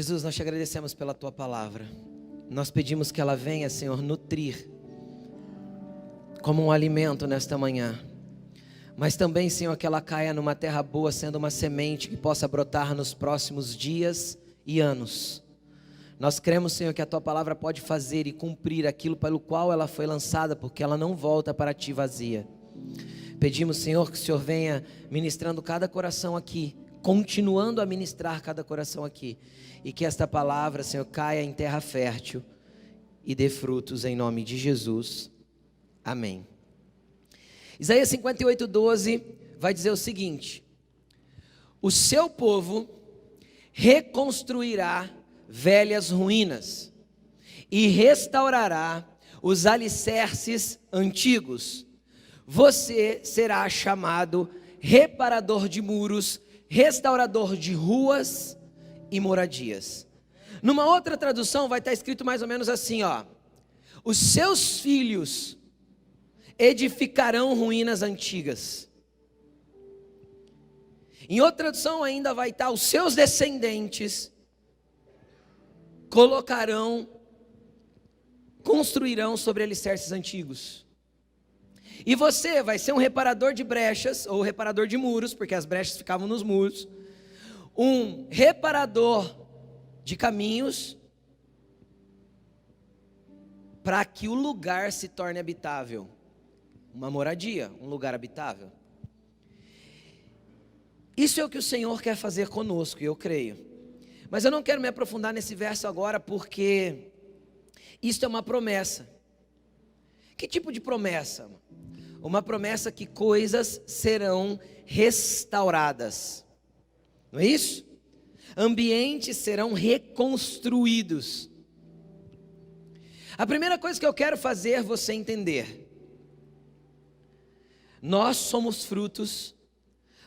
Jesus, nós te agradecemos pela tua palavra. Nós pedimos que ela venha, Senhor, nutrir como um alimento nesta manhã. Mas também, Senhor, que ela caia numa terra boa, sendo uma semente que possa brotar nos próximos dias e anos. Nós cremos, Senhor, que a tua palavra pode fazer e cumprir aquilo pelo qual ela foi lançada, porque ela não volta para ti vazia. Pedimos, Senhor, que o Senhor venha ministrando cada coração aqui, continuando a ministrar cada coração aqui, e que esta palavra, Senhor, caia em terra fértil e dê frutos em nome de Jesus. Amém. Isaías 58:12 vai dizer o seguinte: o seu povo reconstruirá velhas ruínas e restaurará os alicerces antigos. Você será chamado reparador de muros, restaurador de ruas e moradias. Numa outra tradução vai estar escrito mais ou menos assim, ó: os seus filhos edificarão ruínas antigas. Em outra tradução ainda vai estar: os seus descendentes construirão sobre alicerces antigos. E você vai ser um reparador de brechas, ou reparador de muros, porque as brechas ficavam nos muros, um reparador de caminhos, para que o lugar se torne habitável, uma moradia, um lugar habitável. Isso é o que o Senhor quer fazer conosco, e eu creio. Mas eu não quero me aprofundar nesse verso agora, porque isto é uma promessa. Que tipo de promessa? Uma promessa que coisas serão restauradas, não é isso? Ambientes serão reconstruídos. A primeira coisa que eu quero fazer você entender: nós somos frutos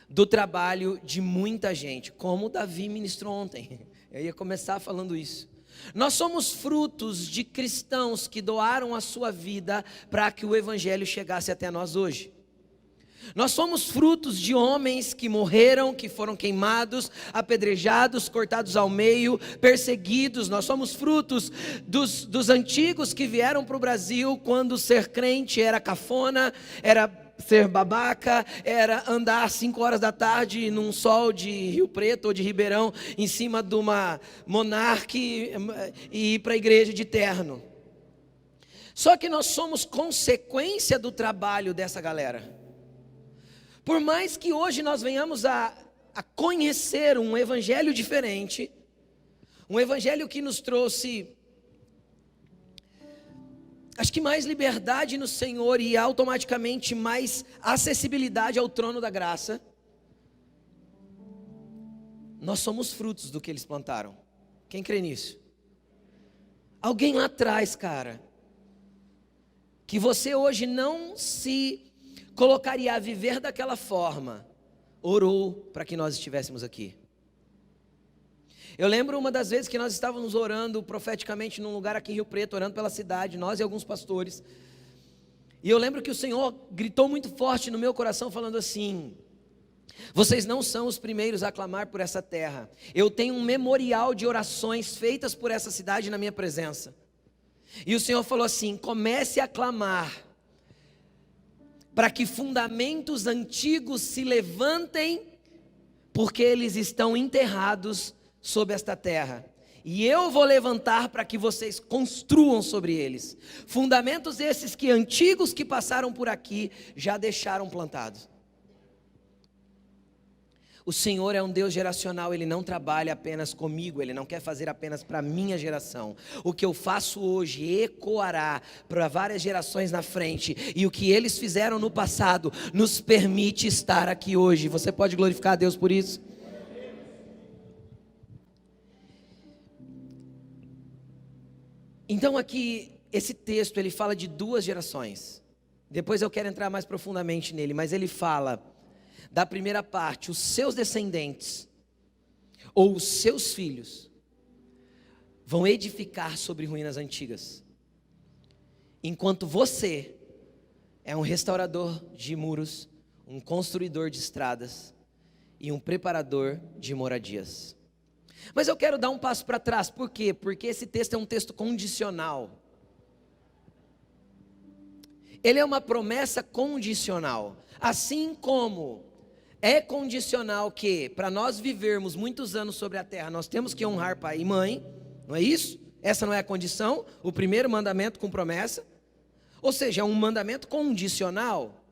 do trabalho de muita gente, como Davi ministrou ontem. Eu ia começar falando isso. Nós somos frutos de cristãos que doaram a sua vida para que o evangelho chegasse até nós hoje. Nós somos frutos de homens que morreram, que foram queimados, apedrejados, cortados ao meio, perseguidos. Nós somos frutos dos antigos que vieram para o Brasil quando ser crente era cafona, era ser babaca, era andar às 5 horas da tarde num sol de Rio Preto ou de Ribeirão, em cima de uma Monarch, e ir para a igreja de terno. Só que nós somos consequência do trabalho dessa galera. Por mais que hoje nós venhamos a conhecer um evangelho diferente, um evangelho que nos trouxe, acho que mais liberdade no Senhor e automaticamente mais acessibilidade ao trono da graça, nós somos frutos do que eles plantaram. Quem crê nisso? Alguém lá atrás, cara, que você hoje não se colocaria a viver daquela forma, orou para que nós estivéssemos aqui. Eu lembro uma das vezes que nós estávamos orando profeticamente num lugar aqui em Rio Preto, orando pela cidade, nós e alguns pastores. E eu lembro que o Senhor gritou muito forte no meu coração, falando assim: vocês não são os primeiros a clamar por essa terra. Eu tenho um memorial de orações feitas por essa cidade na minha presença. E o Senhor falou assim: comece a clamar para que fundamentos antigos se levantem, porque eles estão enterrados sobre esta terra, e eu vou levantar para que vocês construam sobre eles. Fundamentos esses que antigos que passaram por aqui já deixaram plantados. O Senhor é um Deus geracional, Ele não trabalha apenas comigo, Ele não quer fazer apenas para a minha geração. O que eu faço hoje ecoará para várias gerações na frente, e o que eles fizeram no passado nos permite estar aqui hoje. Você pode glorificar a Deus por isso? Então aqui, esse texto, ele fala de 2 gerações. Depois eu quero entrar mais profundamente nele, mas ele fala da primeira parte: os seus descendentes, ou os seus filhos, vão edificar sobre ruínas antigas, enquanto você é um restaurador de muros, um construidor de estradas e um preparador de moradias. Mas eu quero dar um passo para trás, por quê? Porque esse texto é um texto condicional. Ele é uma promessa condicional. Assim como é condicional que, para nós vivermos muitos anos sobre a terra, nós temos que honrar pai e mãe, não é isso? Essa não é a condição, o primeiro mandamento com promessa. Ou seja, é um mandamento condicional.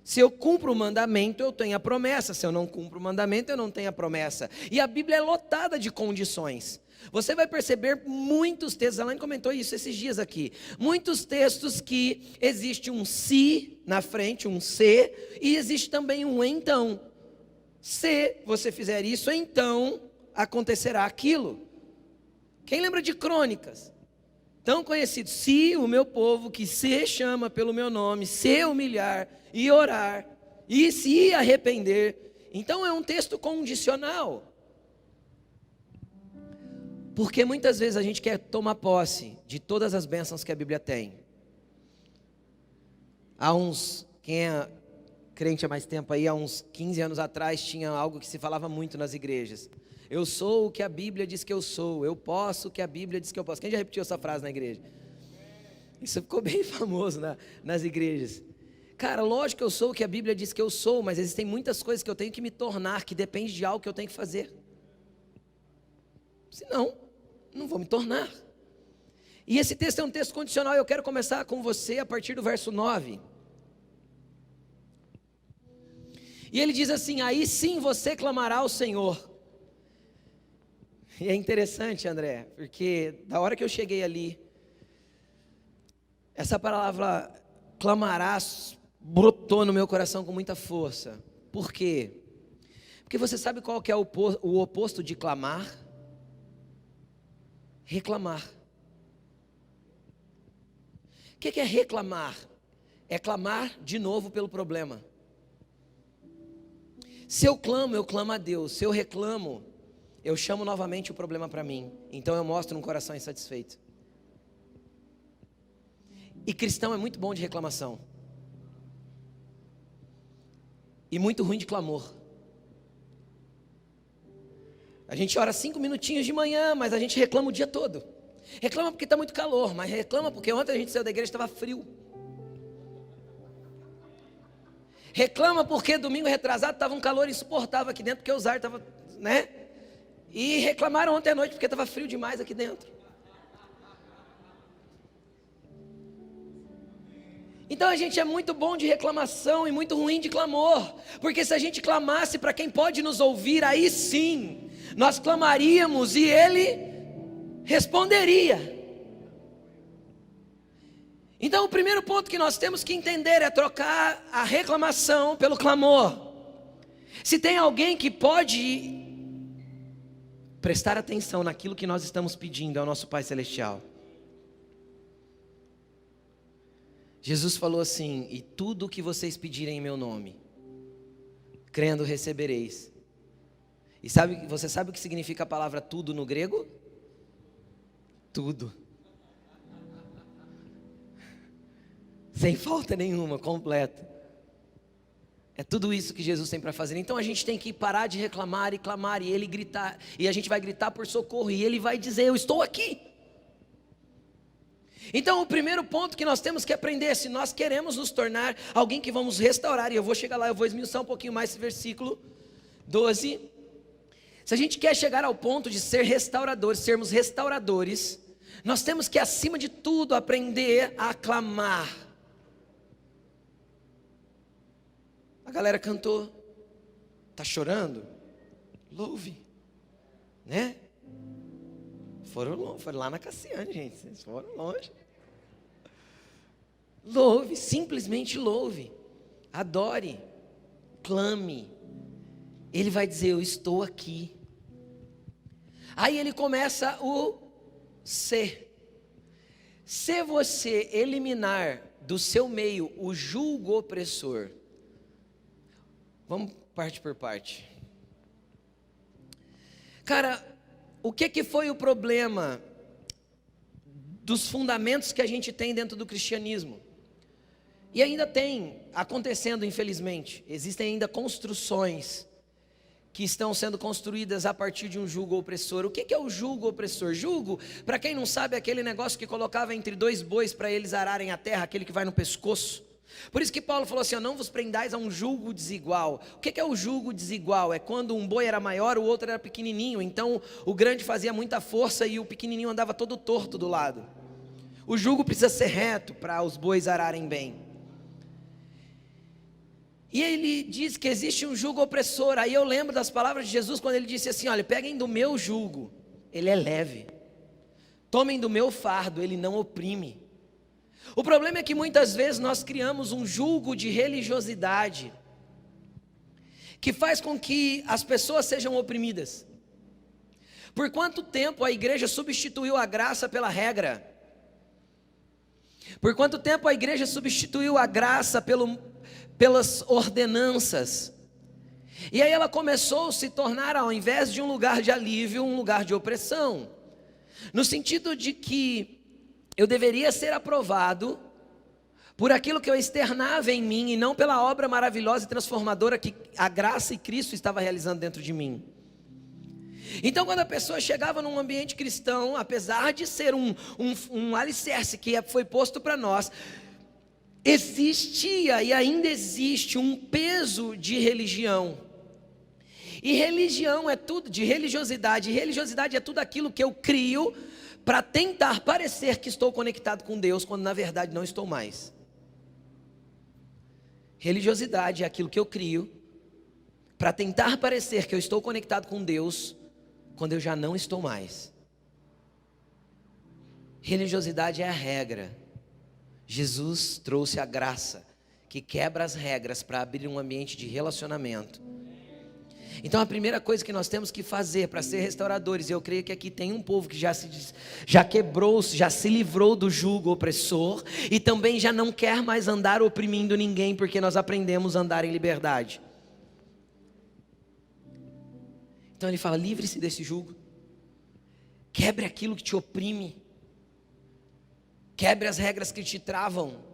Se eu cumpro o mandamento, eu tenho a promessa. Se eu não cumpro o mandamento, eu não tenho a promessa. E a Bíblia é lotada de condições. Você vai perceber muitos textos, a Elaine comentou isso esses dias aqui. Muitos textos que existe um se na frente, um se, e existe também um então. Se você fizer isso, então acontecerá aquilo. Quem lembra de Crônicas? Tão conhecido, se o meu povo que se chama pelo meu nome, se humilhar e orar, e se arrepender. Então é um texto condicional. Porque muitas vezes a gente quer tomar posse de todas as bênçãos que a Bíblia tem. Quem é crente há mais tempo aí, há uns 15 anos atrás, tinha algo que se falava muito nas igrejas. Eu sou o que a Bíblia diz que eu sou, eu posso o que a Bíblia diz que eu posso. Quem já repetiu essa frase na igreja? Isso ficou bem famoso nas igrejas. Cara, lógico que eu sou o que a Bíblia diz que eu sou, mas existem muitas coisas que eu tenho que me tornar, que depende de algo que eu tenho que fazer. Senão, não vou me tornar. E esse texto é um texto condicional, eu quero começar com você a partir do verso 9. E ele diz assim: aí sim você clamará ao Senhor. E é interessante, André, porque da hora que eu cheguei ali, essa palavra clamarás brotou no meu coração com muita força. Por quê? Porque você sabe qual que é o oposto de clamar? Reclamar. O que é reclamar? É clamar de novo pelo problema. Se eu clamo a Deus. Se eu reclamo, eu chamo novamente o problema para mim. Então eu mostro um coração insatisfeito. E cristão é muito bom de reclamação. E muito ruim de clamor. A gente ora 5 minutinhos de manhã, mas a gente reclama o dia todo. Reclama porque está muito calor, mas reclama porque ontem a gente saiu da igreja e estava frio. Reclama porque domingo retrasado estava um calor insuportável aqui dentro, porque o Zar estava, né? E reclamaram ontem à noite porque estava frio demais aqui dentro. Então a gente é muito bom de reclamação e muito ruim de clamor. Porque se a gente clamasse para quem pode nos ouvir, aí sim, nós clamaríamos e Ele responderia. Então o primeiro ponto que nós temos que entender é trocar a reclamação pelo clamor. Se tem alguém que pode prestar atenção naquilo que nós estamos pedindo ao nosso Pai Celestial, Jesus falou assim: e tudo o que vocês pedirem em meu nome, crendo recebereis. E você sabe o que significa a palavra tudo no grego? Tudo. Sem falta nenhuma, completo. É tudo isso que Jesus tem para fazer. Então a gente tem que parar de reclamar e clamar, e Ele gritar, e a gente vai gritar por socorro, e Ele vai dizer: eu estou aqui. Então o primeiro ponto que nós temos que aprender é: se nós queremos nos tornar alguém que vamos restaurar, e eu vou chegar lá, eu vou esmiuçar um pouquinho mais esse versículo 12. Se a gente quer chegar ao ponto de ser restauradores, sermos restauradores, nós temos que, acima de tudo, aprender a clamar. A galera cantou, tá chorando? Louve, né? Foram lá na Cassiane, gente, vocês foram longe. Louve, simplesmente louve, adore, clame. Ele vai dizer: eu estou aqui. Aí ele começa o ser. Se você eliminar do seu meio o julgo opressor, vamos parte por parte. Cara, o que foi o problema dos fundamentos que a gente tem dentro do cristianismo? E ainda tem acontecendo, infelizmente. Existem ainda construções que estão sendo construídas a partir de um jugo opressor. O que é o jugo opressor? Jugo, para quem não sabe, é aquele negócio que colocava entre dois bois para eles ararem a terra, aquele que vai no pescoço. Por isso que Paulo falou assim, não vos prendais a um jugo desigual. O que é o jugo desigual? É quando um boi era maior, o outro era pequenininho. Então o grande fazia muita força e o pequenininho andava todo torto do lado. O jugo precisa ser reto para os bois ararem bem. E ele diz que existe um jugo opressor. Aí eu lembro das palavras de Jesus quando ele disse assim, olha, peguem do meu jugo, ele é leve. Tomem do meu fardo, ele não oprime. O problema é que muitas vezes nós criamos um jugo de religiosidade que faz com que as pessoas sejam oprimidas. Por quanto tempo a igreja substituiu a graça pela regra? Por quanto tempo a igreja substituiu a graça pelas ordenanças? E aí ela começou a se tornar, ao invés de um lugar de alívio, um lugar de opressão. No sentido de que eu deveria ser aprovado por aquilo que eu externava em mim e não pela obra maravilhosa e transformadora que a graça e Cristo estava realizando dentro de mim. Então quando a pessoa chegava num ambiente cristão, apesar de ser um alicerce que foi posto para nós, existia e ainda existe um peso de religião. E religião é tudo, de religiosidade. E religiosidade é tudo aquilo que eu crio para tentar parecer que estou conectado com Deus, quando na verdade não estou mais. Religiosidade é aquilo que eu crio para tentar parecer que eu estou conectado com Deus, quando eu já não estou mais. Religiosidade é a regra. Jesus trouxe a graça que quebra as regras para abrir um ambiente de relacionamento. Então a primeira coisa que nós temos que fazer para ser restauradores, e eu creio que aqui tem um povo que já quebrou, já se livrou do jugo opressor e também já não quer mais andar oprimindo ninguém, porque nós aprendemos a andar em liberdade. Então ele fala, livre-se desse jugo, quebre aquilo que te oprime, quebre as regras que te travam,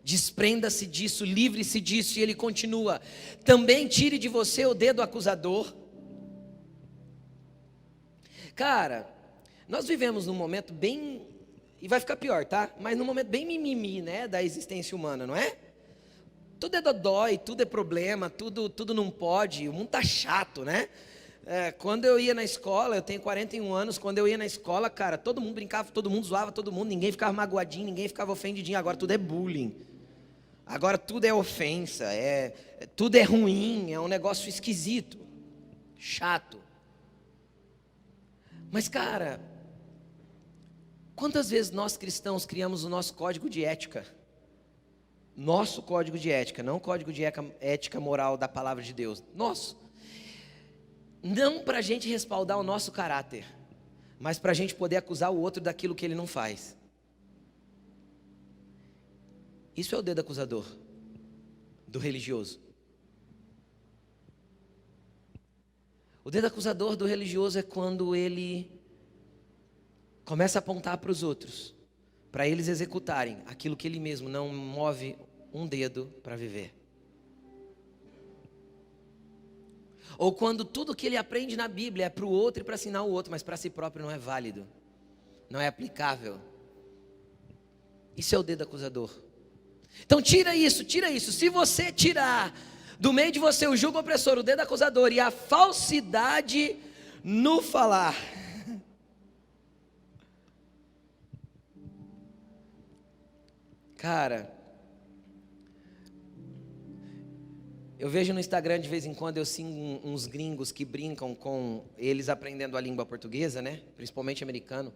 desprenda-se disso, livre-se disso. E ele continua, também tire de você o dedo acusador. Cara, nós vivemos num momento bem, e vai ficar pior, tá? Mas num momento bem mimimi, né, da existência humana, não é? Tudo é dodói, tudo é problema, tudo não pode, o mundo tá chato, né? Quando eu ia na escola, eu tenho 41 anos, quando eu ia na escola, cara, todo mundo brincava, todo mundo zoava todo mundo, ninguém ficava magoadinho, ninguém ficava ofendidinho. Agora tudo é bullying, agora tudo é ofensa, tudo é ruim, é um negócio esquisito, chato. Mas cara, quantas vezes nós cristãos criamos o nosso código de ética? Nosso código de ética, não o código de ética moral da palavra de Deus, nosso. Não para a gente respaldar o nosso caráter, mas para a gente poder acusar o outro daquilo que ele não faz. Isso é o dedo acusador do religioso. O dedo acusador do religioso é quando ele começa a apontar para os outros, para eles executarem aquilo que ele mesmo não move um dedo para viver. Ou quando tudo que ele aprende na Bíblia é para o outro e para ensinar o outro, mas para si próprio não é válido, não é aplicável. Isso é o dedo acusador. Então tira isso. Se você tirar do meio de você o jugo opressor, o dedo acusador e a falsidade no falar, cara, eu vejo no Instagram de vez em quando, eu sigo uns gringos que brincam com eles aprendendo a língua portuguesa, né? Principalmente americano.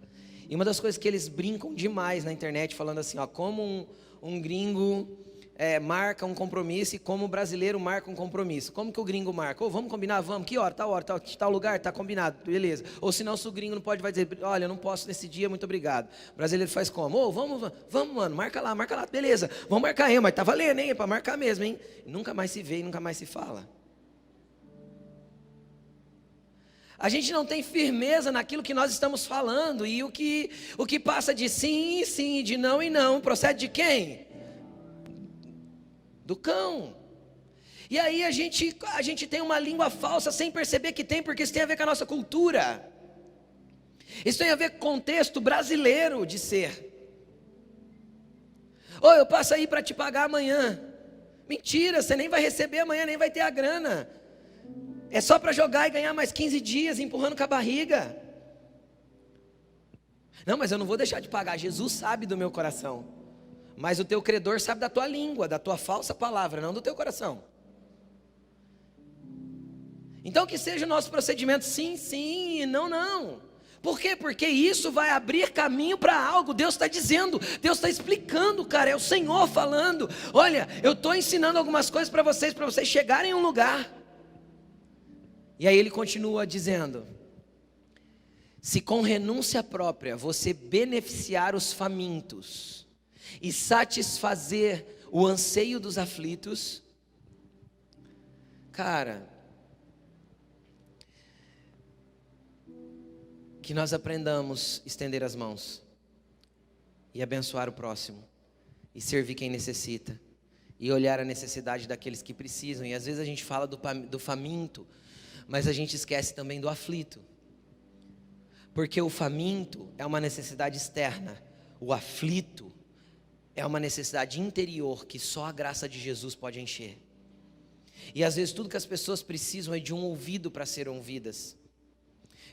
E uma das coisas que eles brincam demais na internet, falando assim, ó, como um gringo marca um compromisso e como o brasileiro marca um compromisso. Como que o gringo marca? Vamos combinar? Vamos. Que hora? Tal lugar? Tá combinado. Beleza. Ou senão, se o gringo não pode, vai dizer, olha, eu não posso nesse dia, muito obrigado. O brasileiro faz como? Vamos, mano, marca lá. Beleza. Vamos marcar, hein? Mas tá valendo, hein? É para marcar mesmo, hein? E nunca mais se vê, nunca mais se fala. A gente não tem firmeza naquilo que nós estamos falando. E o que passa de sim e sim, de não e não, procede de quem? Do cão. E aí a gente tem uma língua falsa sem perceber que tem, porque isso tem a ver com a nossa cultura. Isso tem a ver com o contexto brasileiro de ser. Ou eu passo aí para te pagar amanhã. Mentira, você nem vai receber amanhã, nem vai ter a grana. É só para jogar e ganhar mais 15 dias empurrando com a barriga. Não, mas eu não vou deixar de pagar. Jesus sabe do meu coração. Mas o teu credor sabe da tua língua, da tua falsa palavra, não do teu coração. Então que seja o nosso procedimento sim, sim, e não, não. Por quê? Porque isso vai abrir caminho para algo. Deus está dizendo, Deus está explicando, cara, é o Senhor falando. Olha, eu estou ensinando algumas coisas para vocês chegarem em um lugar. E aí ele continua dizendo: se com renúncia própria você beneficiar os famintos e satisfazer o anseio dos aflitos, cara, que nós aprendamos a estender as mãos e abençoar o próximo e servir quem necessita e olhar a necessidade daqueles que precisam. E às vezes a gente fala do faminto, mas a gente esquece também do aflito, porque o faminto é uma necessidade externa, o aflito é uma necessidade interior que só a graça de Jesus pode encher. E às vezes tudo que as pessoas precisam é de um ouvido para serem ouvidas,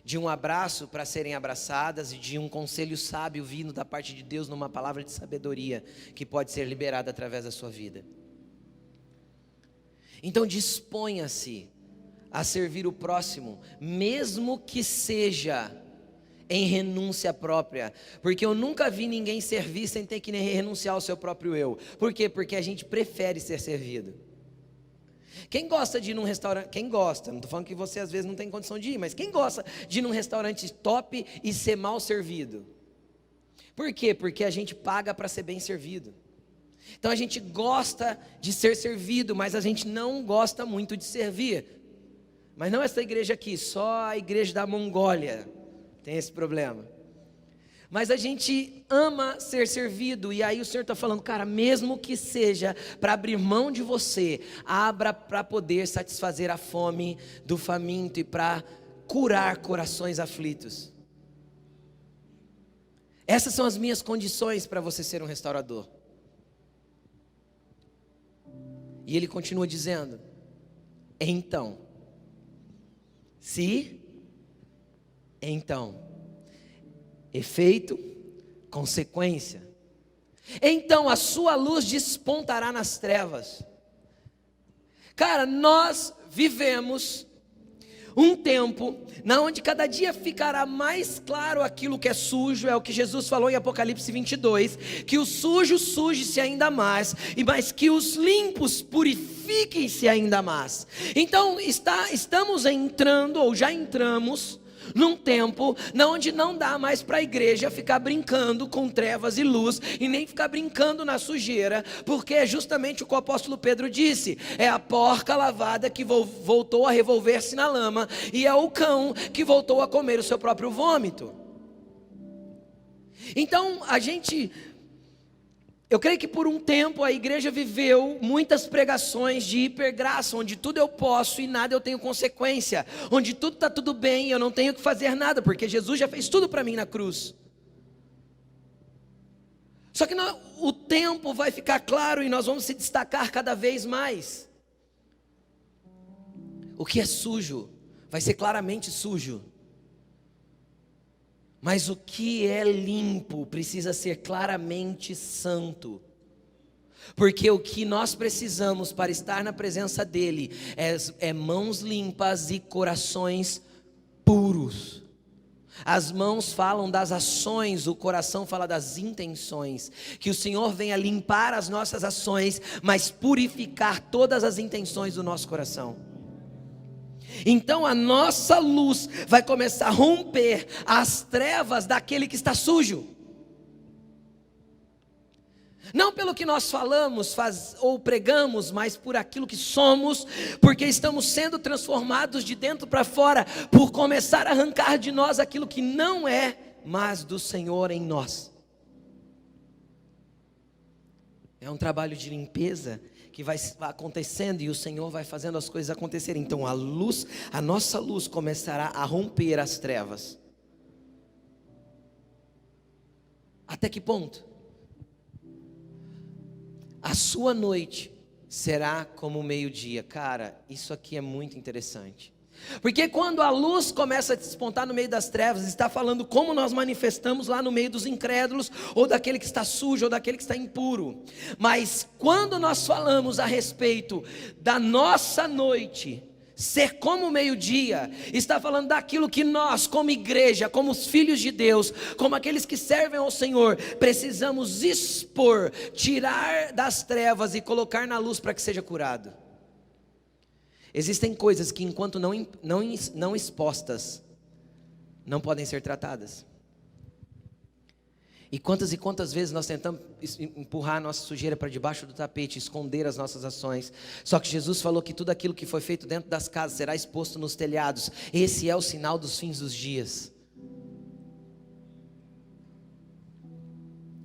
de um abraço para serem abraçadas e de um conselho sábio vindo da parte de Deus numa palavra de sabedoria que pode ser liberada através da sua vida. Então disponha-se a servir o próximo, mesmo que seja em renúncia própria, porque eu nunca vi ninguém servir sem ter que renunciar ao seu próprio eu. Por quê? Porque a gente prefere ser servido. Quem gosta de ir num restaurante, quem gosta, não estou falando que você às vezes não tem condição de ir, mas quem gosta de ir num restaurante top e ser mal servido? Por quê? Porque a gente paga para ser bem servido. Então a gente gosta de ser servido, mas a gente não gosta muito de servir. Mas não essa igreja aqui, só a igreja da Mongólia tem esse problema. Mas a gente ama ser servido, e aí o Senhor está falando, cara, mesmo que seja para abrir mão de você, abra para poder satisfazer a fome do faminto e para curar corações aflitos. Essas são as minhas condições para você ser um restaurador. E ele continua dizendo: então, efeito, consequência. Então a sua luz despontará nas trevas. Cara, nós vivemos um tempo na onde cada dia ficará mais claro aquilo que é sujo. É o que Jesus falou em Apocalipse 22, que o sujo suje-se ainda mais, mas que os limpos purifiquem-se ainda mais. Então estamos entrando, ou já entramos, num tempo onde não dá mais para a igreja ficar brincando com trevas e luz, e nem ficar brincando na sujeira, porque é justamente o que o apóstolo Pedro disse: é a porca lavada que voltou a revolver-se na lama, e é o cão que voltou a comer o seu próprio vômito. Então eu creio que por um tempo a igreja viveu muitas pregações de hipergraça, onde tudo eu posso e nada eu tenho consequência, onde tudo está tudo bem e eu não tenho que fazer nada, porque Jesus já fez tudo para mim na cruz. Só que o tempo vai ficar claro e nós vamos se destacar cada vez mais. O que é sujo vai ser claramente sujo, mas o que é limpo precisa ser claramente santo, porque o que nós precisamos para estar na presença dEle é mãos limpas e corações puros. As mãos falam das ações, o coração fala das intenções. Que o Senhor venha limpar as nossas ações, mas purificar todas as intenções do nosso coração. Então a nossa luz vai começar a romper as trevas daquele que está sujo. Não pelo que nós falamos ou pregamos, mas por aquilo que somos, porque estamos sendo transformados de dentro para fora, por começar a arrancar de nós aquilo que não é mais do Senhor em nós. É um trabalho de limpeza que vai acontecendo e o Senhor vai fazendo as coisas acontecerem. Então a nossa luz começará a romper as trevas. Até que ponto? A sua noite será como o meio-dia. Cara, isso aqui é muito interessante. Porque quando a luz começa a despontar no meio das trevas, está falando como nós manifestamos lá no meio dos incrédulos, ou daquele que está sujo, ou daquele que está impuro. Mas quando nós falamos a respeito da nossa noite ser como o meio-dia, está falando daquilo que nós, como igreja, como os filhos de Deus, como aqueles que servem ao Senhor, precisamos expor, tirar das trevas e colocar na luz para que seja curado. Existem coisas que enquanto não expostas, não podem ser tratadas. E quantas vezes nós tentamos empurrar a nossa sujeira para debaixo do tapete, esconder as nossas ações. Só que Jesus falou que tudo aquilo que foi feito dentro das casas será exposto nos telhados. Esse é o sinal dos fins dos dias.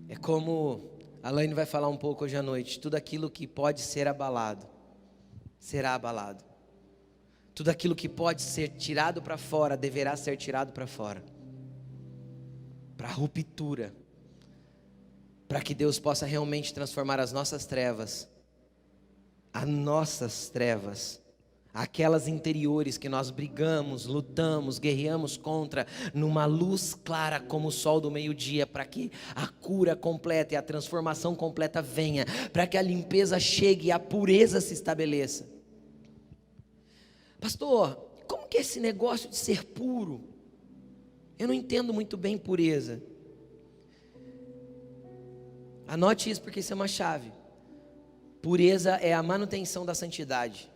É como a Laine vai falar um pouco hoje à noite. Tudo aquilo que pode ser abalado, será abalado. Tudo aquilo que pode ser tirado para fora, deverá ser tirado para fora. Para ruptura. Para que Deus possa realmente transformar as nossas trevas, aquelas interiores que nós brigamos, lutamos, guerreamos contra, numa luz clara como o sol do meio-dia, para que a cura completa e a transformação completa venha, para que a limpeza chegue e a pureza se estabeleça. Pastor, como que é esse negócio de ser puro? Eu não entendo muito bem pureza. Anote isso porque isso é uma chave. Pureza é a manutenção da santidade.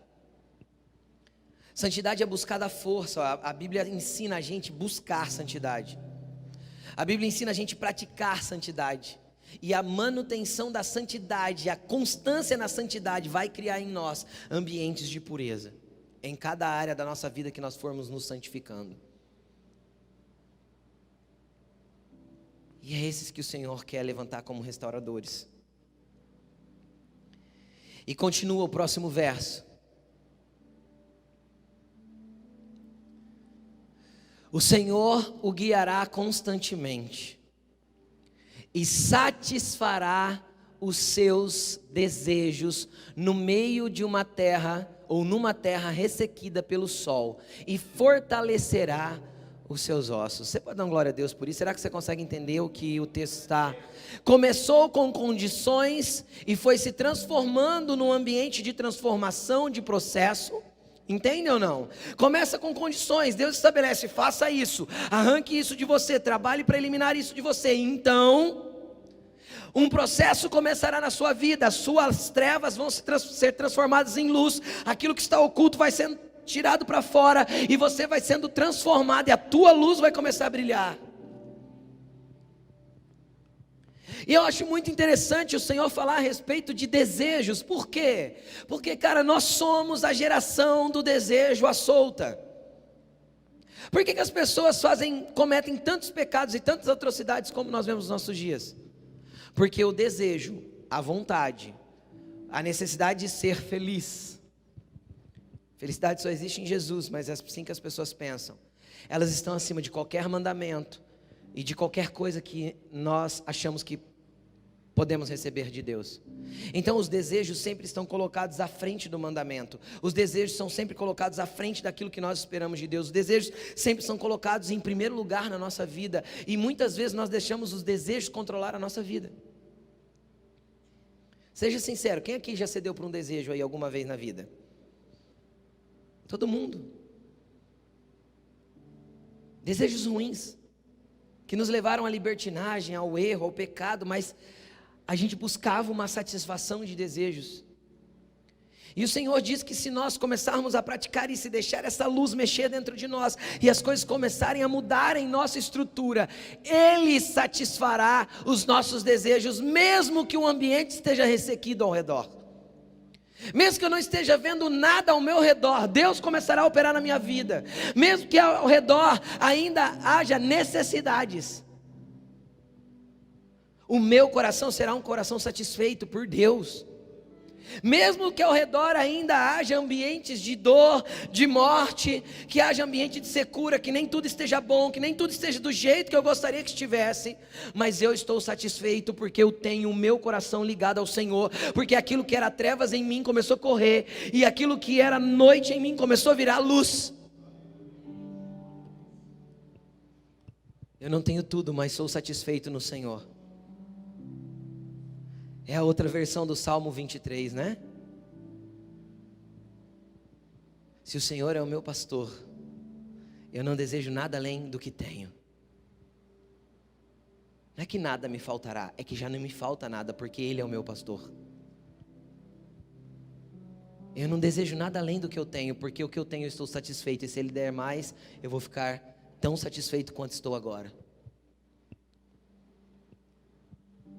Santidade é buscar da força. A Bíblia ensina a gente buscar santidade. A Bíblia ensina a gente praticar santidade. E a manutenção da santidade, a constância na santidade vai criar em nós ambientes de pureza. Em cada área da nossa vida que nós formos nos santificando. E é esses que o Senhor quer levantar como restauradores. E continua o próximo verso. O Senhor o guiará constantemente e satisfará os seus desejos no meio de uma terra ou numa terra ressequida pelo sol, e fortalecerá os seus ossos. Você pode dar glória a Deus por isso? Será que você consegue entender o que o texto está? Começou com condições e foi se transformando num ambiente de transformação, de processo. Entende ou não? Começa com condições. Deus estabelece, faça isso, arranque isso de você, trabalhe para eliminar isso de você. Então um processo começará na sua vida. As suas trevas vão ser transformadas em luz. Aquilo que está oculto vai sendo tirado para fora, e você vai sendo transformado, e a tua luz vai começar a brilhar. E eu acho muito interessante o Senhor falar a respeito de desejos. Por quê? Porque, cara, nós somos a geração do desejo à solta. Por que as pessoas cometem tantos pecados e tantas atrocidades como nós vemos nos nossos dias? Porque o desejo, a vontade, a necessidade de ser feliz. Felicidade só existe em Jesus, mas é assim que as pessoas pensam. Elas estão acima de qualquer mandamento e de qualquer coisa que nós achamos que podemos receber de Deus. Então os desejos sempre estão colocados à frente do mandamento. Os desejos são sempre colocados à frente daquilo que nós esperamos de Deus. Os desejos sempre são colocados em primeiro lugar na nossa vida. E muitas vezes nós deixamos os desejos controlar a nossa vida. Seja sincero, quem aqui já cedeu por um desejo aí alguma vez na vida? Todo mundo. Desejos ruins, que nos levaram à libertinagem, ao erro, ao pecado, mas a gente buscava uma satisfação de desejos. E o Senhor diz que se nós começarmos a praticar isso e deixar essa luz mexer dentro de nós, e as coisas começarem a mudar em nossa estrutura, Ele satisfará os nossos desejos, mesmo que o ambiente esteja ressequido ao redor. Mesmo que eu não esteja vendo nada ao meu redor, Deus começará a operar na minha vida. Mesmo que ao redor ainda haja necessidades, O meu coração será um coração satisfeito por Deus. Mesmo que ao redor ainda haja ambientes de dor, de morte, que haja ambiente de secura, que nem tudo esteja bom, que nem tudo esteja do jeito que eu gostaria que estivesse, mas eu estou satisfeito porque eu tenho o meu coração ligado ao Senhor, porque aquilo que era trevas em mim começou a correr, e aquilo que era noite em mim começou a virar luz. Eu não tenho tudo, mas sou satisfeito no Senhor. É a outra versão do Salmo 23, né? Se o Senhor é o meu pastor, eu não desejo nada além do que tenho. Não é que nada me faltará, é que já não me falta nada, porque Ele é o meu pastor. Eu não desejo nada além do que eu tenho, porque o que eu tenho eu estou satisfeito, e se Ele der mais, eu vou ficar tão satisfeito quanto estou agora.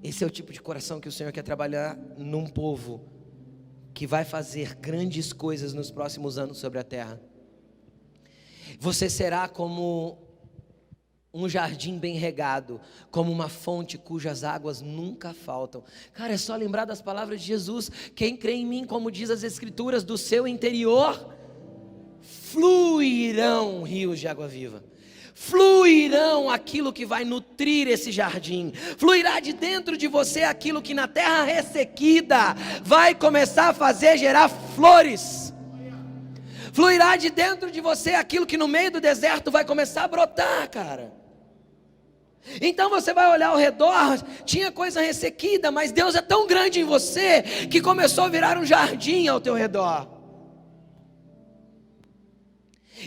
Esse é o tipo de coração que o Senhor quer trabalhar num povo que vai fazer grandes coisas nos próximos anos sobre a terra. Você será como um jardim bem regado, como uma fonte cujas águas nunca faltam. Cara, é só lembrar das palavras de Jesus: quem crê em mim, como diz as Escrituras, do seu interior fluirão rios de água viva. Fluirão aquilo que vai nutrir esse jardim, fluirá de dentro de você aquilo que na terra ressequida vai começar a gerar flores, fluirá de dentro de você aquilo que no meio do deserto vai começar a brotar, cara. Então você vai olhar ao redor, tinha coisa ressequida, mas Deus é tão grande em você, que começou a virar um jardim ao teu redor.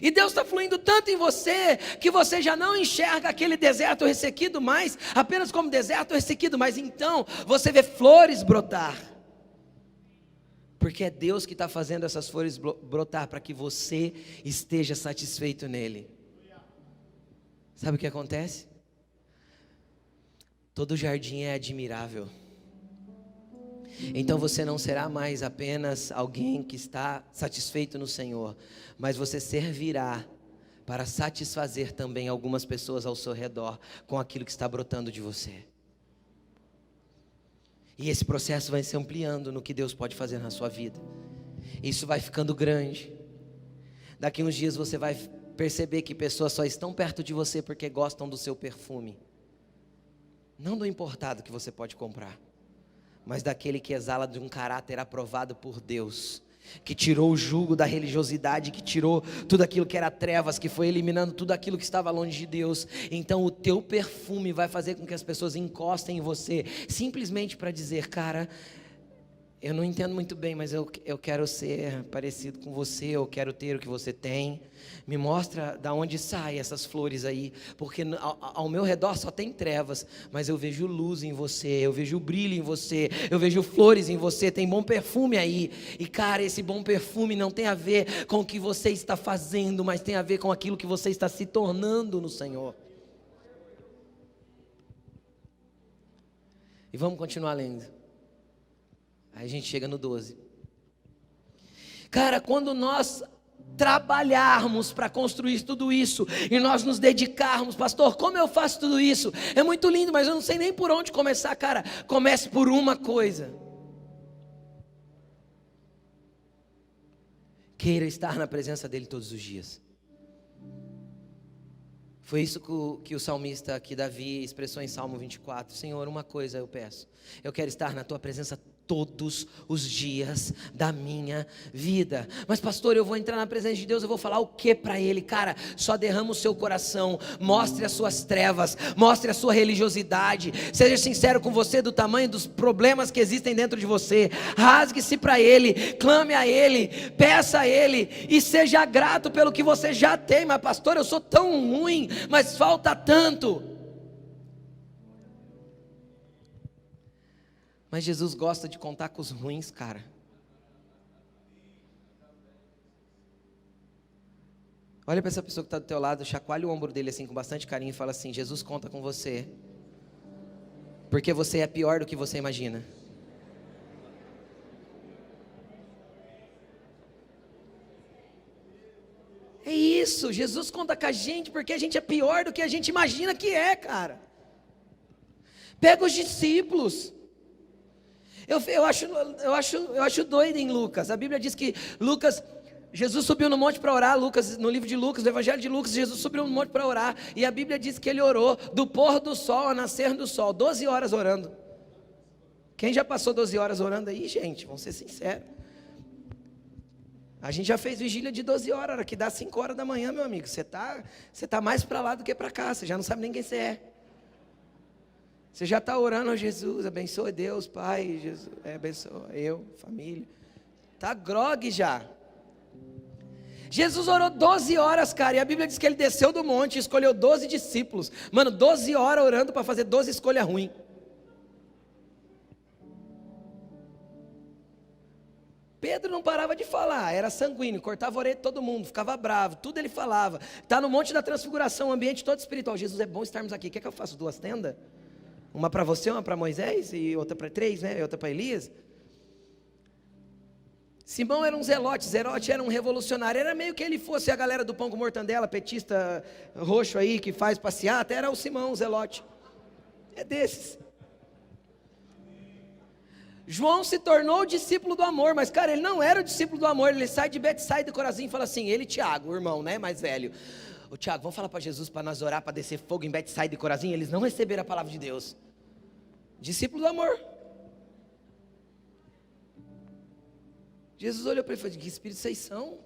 E Deus está fluindo tanto em você, que você já não enxerga aquele deserto ressequido mais, apenas como deserto ressequido, mas então você vê flores brotar, porque é Deus que está fazendo essas flores brotar, para que você esteja satisfeito nele. Sabe o que acontece? Todo jardim é admirável, então você não será mais apenas alguém que está satisfeito no Senhor, mas você servirá para satisfazer também algumas pessoas ao seu redor com aquilo que está brotando de você. E esse processo vai se ampliando no que Deus pode fazer na sua vida. Isso vai ficando grande. Daqui uns dias você vai perceber que pessoas só estão perto de você porque gostam do seu perfume. Não do importado que você pode comprar, mas daquele que exala de um caráter aprovado por Deus, que tirou o jugo da religiosidade, que tirou tudo aquilo que era trevas, que foi eliminando tudo aquilo que estava longe de Deus. Então o teu perfume vai fazer com que as pessoas encostem em você, simplesmente para dizer: cara, eu não entendo muito bem, mas eu quero ser parecido com você, eu quero ter o que você tem. Me mostra de onde saem essas flores aí, porque ao meu redor só tem trevas, mas eu vejo luz em você, eu vejo brilho em você, eu vejo flores em você, tem bom perfume aí. E cara, esse bom perfume não tem a ver com o que você está fazendo, mas tem a ver com aquilo que você está se tornando no Senhor. E vamos continuar lendo. Aí a gente chega no 12. Cara, quando nós trabalharmos para construir tudo isso, e nós nos dedicarmos: pastor, como eu faço tudo isso? É muito lindo, mas eu não sei nem por onde começar. Cara, comece por uma coisa: queira estar na presença dele todos os dias. Foi isso que o salmista aqui, Davi, expressou em Salmo 24. Senhor, uma coisa eu peço: eu quero estar na tua presença todos os dias da minha vida. Mas pastor, eu vou entrar na presença de Deus, eu vou falar o que para Ele? Cara, só derrama o seu coração, mostre as suas trevas, mostre a sua religiosidade, seja sincero com você do tamanho dos problemas que existem dentro de você, rasgue-se para Ele, clame a Ele, peça a Ele, e seja grato pelo que você já tem. Mas pastor, eu sou tão ruim, mas falta tanto. Mas Jesus gosta de contar com os ruins, cara. Olha para essa pessoa que está do teu lado, chacoalha o ombro dele assim com bastante carinho e fala assim: Jesus conta com você, porque você é pior do que você imagina. É isso, Jesus conta com a gente porque a gente é pior do que a gente imagina que é, cara. Pega os discípulos. Eu acho doido em Lucas. A Bíblia diz que Jesus subiu no monte para orar. No livro de Lucas, no Evangelho de Lucas, Jesus subiu no monte para orar. E a Bíblia diz que ele orou do pôr do sol ao nascer do sol. 12 horas orando. Quem já passou 12 horas orando aí, gente? Vamos ser sinceros. A gente já fez vigília de 12 horas, hora que dá 5 horas da manhã, meu amigo. Você tá mais para lá do que para cá. Você já não sabe nem quem você é. Você já está orando a Jesus, abençoa Deus, Pai, Jesus, abençoa eu, família. Está grogue já. Jesus orou 12 horas, cara, e a Bíblia diz que ele desceu do monte e escolheu 12 discípulos. Mano, 12 horas orando para fazer 12 escolhas ruins. Pedro não parava de falar, era sanguíneo, cortava a orelha de todo mundo, ficava bravo, tudo ele falava. Está no monte da transfiguração, o ambiente todo espiritual. Jesus, é bom estarmos aqui. Quer que eu faça 2 tendas? Uma para você, uma para Moisés e outra para 3, né? E outra para Elias. Simão era um zelote era um revolucionário. Era meio que ele fosse a galera do pão com mortandela, petista roxo aí, que faz passeata. Era o Simão, o zelote. É desses. João se tornou o discípulo do amor, mas cara, ele não era o discípulo do amor. Ele sai de Betsaida e Corazim e fala assim, ele, Tiago, o irmão, né, mais velho. Ô Tiago, vamos falar para Jesus, para nós orar, para descer fogo em Betsaida e Corazim. Eles não receberam a palavra de Deus. Discípulo do amor. Jesus olhou para ele e falou, que espírito vocês são?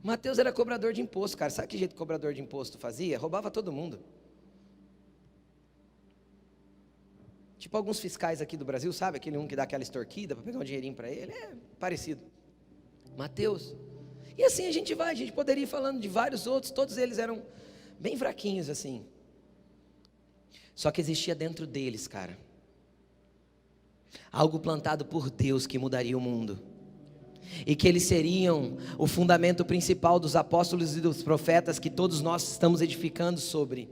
Mateus era cobrador de imposto, cara. Sabe que jeito que cobrador de imposto fazia? Roubava todo mundo. Tipo alguns fiscais aqui do Brasil, sabe? Aquele um que dá aquela extorquida para pegar um dinheirinho para ele. É parecido. Mateus. E assim a gente poderia ir falando de vários outros, todos eles eram bem fraquinhos assim. Só que existia dentro deles, cara, algo plantado por Deus que mudaria o mundo. E que eles seriam o fundamento principal dos apóstolos e dos profetas que todos nós estamos edificando sobre.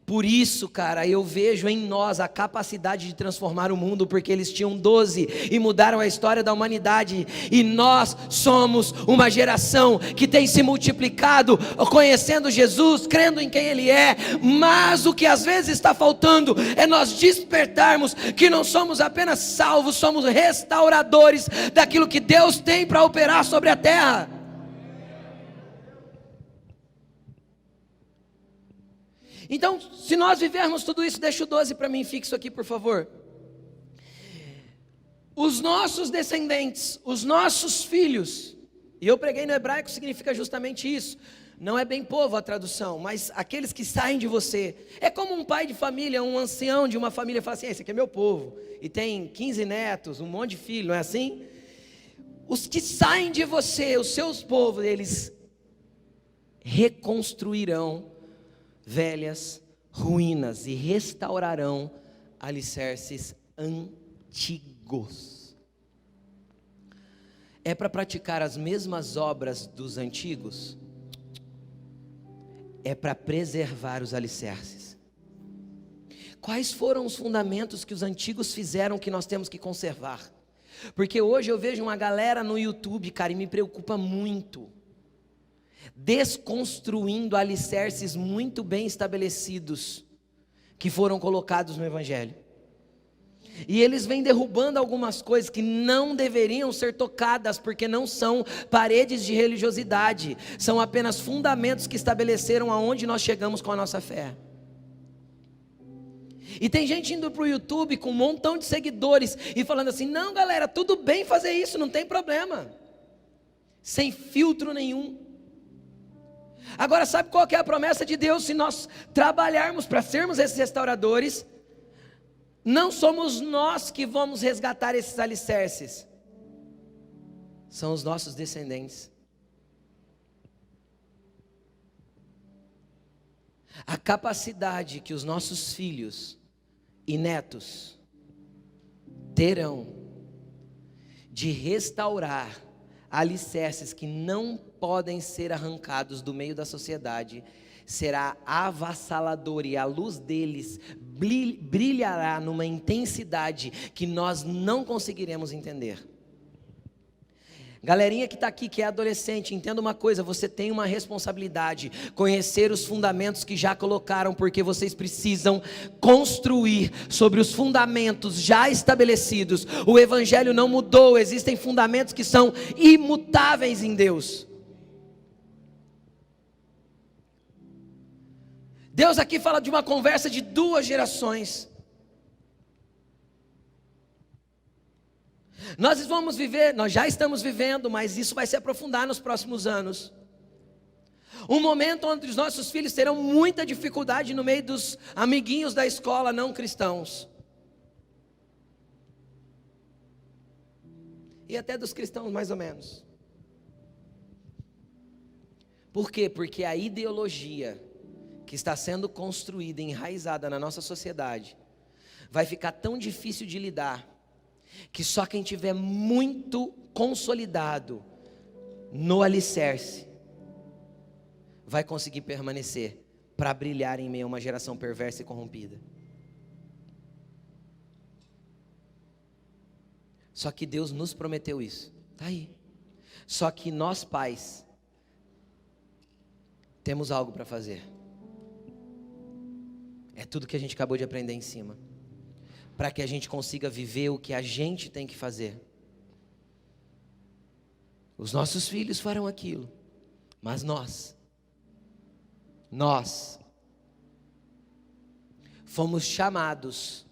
Por isso, cara, eu vejo em nós a capacidade de transformar o mundo, porque eles tinham 12 e mudaram a história da humanidade, e nós somos uma geração que tem se multiplicado, conhecendo Jesus, crendo em quem Ele é, mas o que às vezes está faltando é nós despertarmos que não somos apenas salvos, somos restauradores daquilo que Deus tem para operar sobre a terra. Então, se nós vivermos tudo isso, deixa o 12 para mim fixo aqui, por favor. Os nossos descendentes, os nossos filhos, e eu preguei no hebraico, significa justamente isso. Não é bem povo a tradução, mas aqueles que saem de você. É como um pai de família, um ancião de uma família fala assim, esse aqui é meu povo, e tem 15 netos, um monte de filhos, não é assim? Os que saem de você, os seus povos, eles reconstruirão velhas ruínas e restaurarão alicerces antigos. É para praticar as mesmas obras dos antigos? É para preservar os alicerces. Quais foram os fundamentos que os antigos fizeram que nós temos que conservar? Porque hoje eu vejo uma galera no YouTube, cara, e me preocupa muito, desconstruindo alicerces muito bem estabelecidos que foram colocados no Evangelho. E eles vêm derrubando algumas coisas que não deveriam ser tocadas, porque não são paredes de religiosidade, são apenas fundamentos que estabeleceram aonde nós chegamos com a nossa fé. E tem gente indo para o YouTube com um montão de seguidores e falando assim, não galera, tudo bem fazer isso, não tem problema, sem filtro nenhum. Agora sabe qual que é a promessa de Deus? Se nós trabalharmos para sermos esses restauradores, não somos nós que vamos resgatar esses alicerces, são os nossos descendentes. A capacidade que os nossos filhos e netos terão de restaurar alicerces que não podem ser arrancados do meio da sociedade será avassalador, e a luz deles brilhará numa intensidade que nós não conseguiremos entender. Galerinha que está aqui, que é adolescente, entenda uma coisa, você tem uma responsabilidade, conhecer os fundamentos que já colocaram, porque vocês precisam construir sobre os fundamentos já estabelecidos. O evangelho não mudou, existem fundamentos que são imutáveis em Deus. Deus aqui fala de uma conversa de 2 gerações. Nós vamos viver, nós já estamos vivendo, mas isso vai se aprofundar nos próximos anos. Um momento onde os nossos filhos terão muita dificuldade no meio dos amiguinhos da escola não cristãos. E até dos cristãos mais ou menos. Por quê? Porque a ideologia que está sendo construída, enraizada na nossa sociedade, vai ficar tão difícil de lidar, que só quem tiver muito consolidado no alicerce vai conseguir permanecer para brilhar em meio a uma geração perversa e corrompida. Só que Deus nos prometeu isso, está aí. Só que nós pais temos algo para fazer. É tudo que a gente acabou de aprender em cima, para que a gente consiga viver o que a gente tem que fazer. Os nossos filhos farão aquilo, mas nós fomos chamados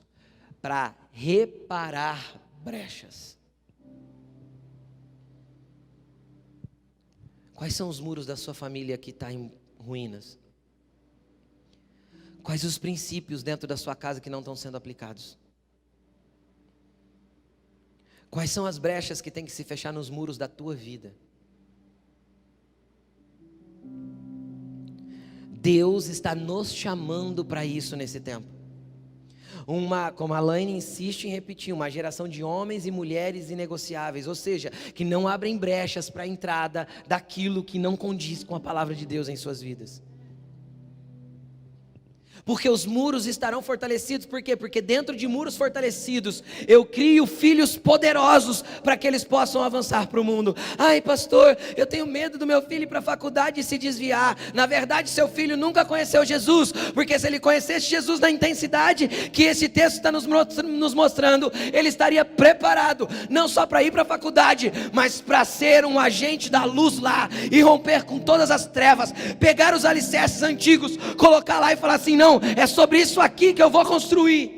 para reparar brechas. Quais são os muros da sua família que está em ruínas? Quais os princípios dentro da sua casa que não estão sendo aplicados? Quais são as brechas que tem que se fechar nos muros da tua vida? Deus está nos chamando para isso nesse tempo. Como a Laine insiste em repetir, uma geração de homens e mulheres inegociáveis, ou seja, que não abrem brechas para a entrada daquilo que não condiz com a palavra de Deus em suas vidas. Porque os muros estarão fortalecidos. Por quê? Porque dentro de muros fortalecidos eu crio filhos poderosos para que eles possam avançar para o mundo. Ai pastor, eu tenho medo do meu filho ir para a faculdade e se desviar. Na verdade seu filho nunca conheceu Jesus, porque se ele conhecesse Jesus na intensidade que esse texto está nos mostrando, ele estaria preparado, não só para ir para a faculdade, mas para ser um agente da luz lá, e romper com todas as trevas, pegar os alicerces antigos, colocar lá e falar assim, não, é sobre isso aqui que eu vou construir.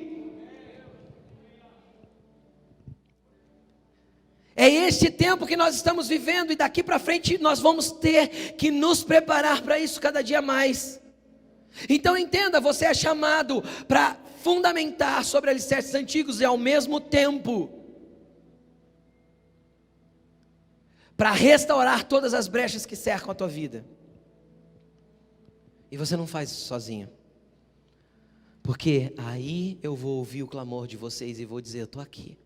É este tempo que nós estamos vivendo, e daqui para frente nós vamos ter que nos preparar para isso cada dia mais. Então entenda, você é chamado para fundamentar sobre alicerces antigos e ao mesmo tempo para restaurar todas as brechas que cercam a tua vida. E você não faz isso sozinho. Porque aí eu vou ouvir o clamor de vocês e vou dizer, eu estou aqui.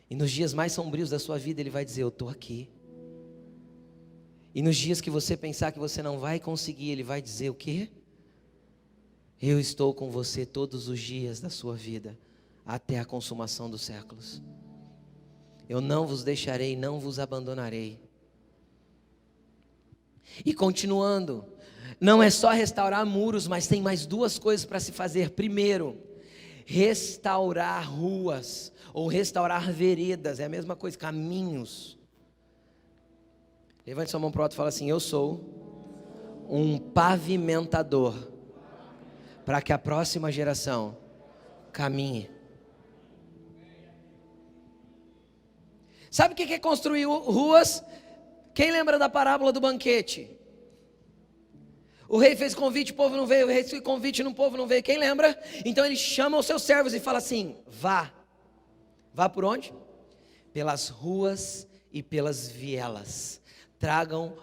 E nos dias mais sombrios da sua vida ele vai dizer, eu estou aqui. E nos dias que você pensar que você não vai conseguir, ele vai dizer o quê? Eu estou com você todos os dias da sua vida, até a consumação dos séculos. Eu não vos deixarei, não vos abandonarei. E continuando, não é só restaurar muros, mas tem mais 2 coisas para se fazer. Primeiro, restaurar ruas, ou restaurar veredas, é a mesma coisa, caminhos. Levante sua mão para o alto e fala assim, eu sou um pavimentador, para que a próxima geração caminhe. Sabe o que é construir ruas? Quem lembra da parábola do banquete? O rei fez convite, o povo não veio. O rei fez convite, o povo não veio. Quem lembra? Então ele chama os seus servos e fala assim, vá. Vá por onde? Pelas ruas e pelas vielas. Tragam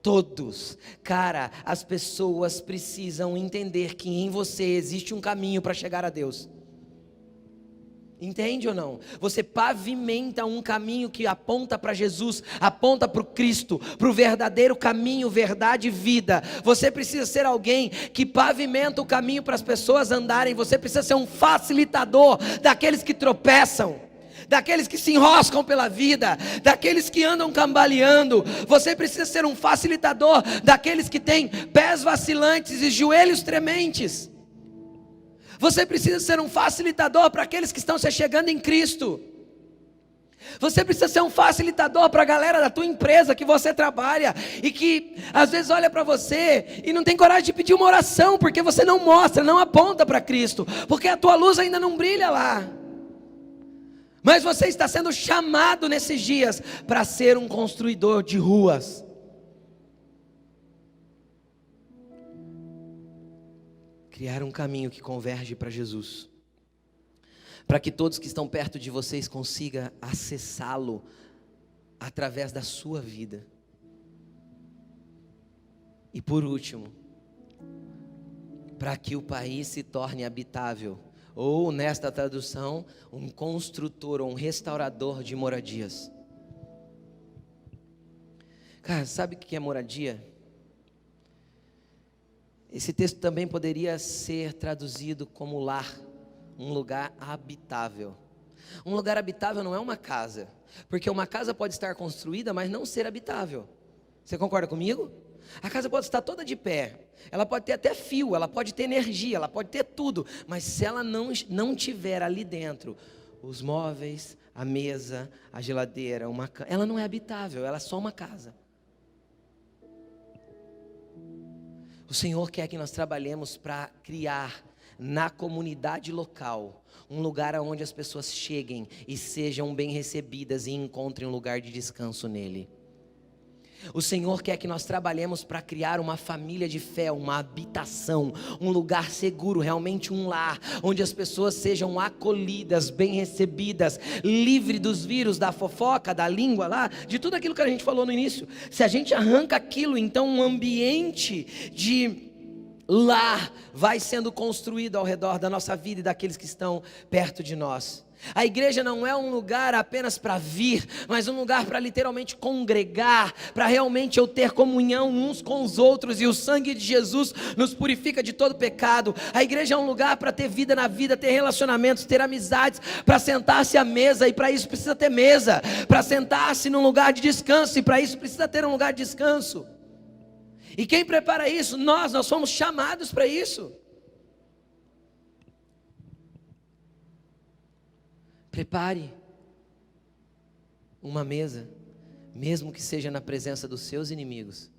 todos. Cara, as pessoas precisam entender que em você existe um caminho para chegar a Deus. Entende ou não? Você pavimenta um caminho que aponta para Jesus, aponta para o Cristo, para o verdadeiro caminho, verdade e vida. Você precisa ser alguém que pavimenta o caminho para as pessoas andarem. Você precisa ser um facilitador daqueles que tropeçam, daqueles que se enroscam pela vida, daqueles que andam cambaleando. Você precisa ser um facilitador daqueles que têm pés vacilantes e joelhos trementes. Você precisa ser um facilitador para aqueles que estão se chegando em Cristo. Você precisa ser um facilitador para a galera da tua empresa que você trabalha e que às vezes olha para você e não tem coragem de pedir uma oração, porque você não mostra, não aponta para Cristo, porque a tua luz ainda não brilha lá. Mas você está sendo chamado nesses dias para ser um construidor de ruas. Criar um caminho que converge para Jesus, para que todos que estão perto de vocês consigam acessá-lo através da sua vida. E por último, para que o país se torne habitável, ou nesta tradução, um construtor ou um restaurador de moradias. Cara, sabe o que é moradia? Esse texto também poderia ser traduzido como lar, um lugar habitável. Um lugar habitável não é uma casa, porque uma casa pode estar construída, mas não ser habitável. Você concorda comigo? A casa pode estar toda de pé, ela pode ter até fio, ela pode ter energia, ela pode ter tudo, mas se ela não tiver ali dentro os móveis, a mesa, a geladeira, ela não é habitável, ela é só uma casa. O Senhor quer que nós trabalhemos para criar na comunidade local um lugar onde as pessoas cheguem e sejam bem recebidas e encontrem um lugar de descanso nele. O Senhor quer que nós trabalhemos para criar uma família de fé, uma habitação, um lugar seguro, realmente um lar, onde as pessoas sejam acolhidas, bem recebidas, livre dos vírus, da fofoca, da língua lá, de tudo aquilo que a gente falou no início. Se a gente arranca aquilo, então um ambiente de lar vai sendo construído ao redor da nossa vida e daqueles que estão perto de nós. A igreja não é um lugar apenas para vir, mas um lugar para literalmente congregar, para realmente eu ter comunhão uns com os outros, e o sangue de Jesus nos purifica de todo pecado. A igreja é um lugar para ter vida na vida, ter relacionamentos, ter amizades, para sentar-se à mesa, e para isso precisa ter mesa, para sentar-se num lugar de descanso, e para isso precisa ter um lugar de descanso. E quem prepara isso? Nós fomos chamados para isso. Prepare uma mesa, mesmo que seja na presença dos seus inimigos.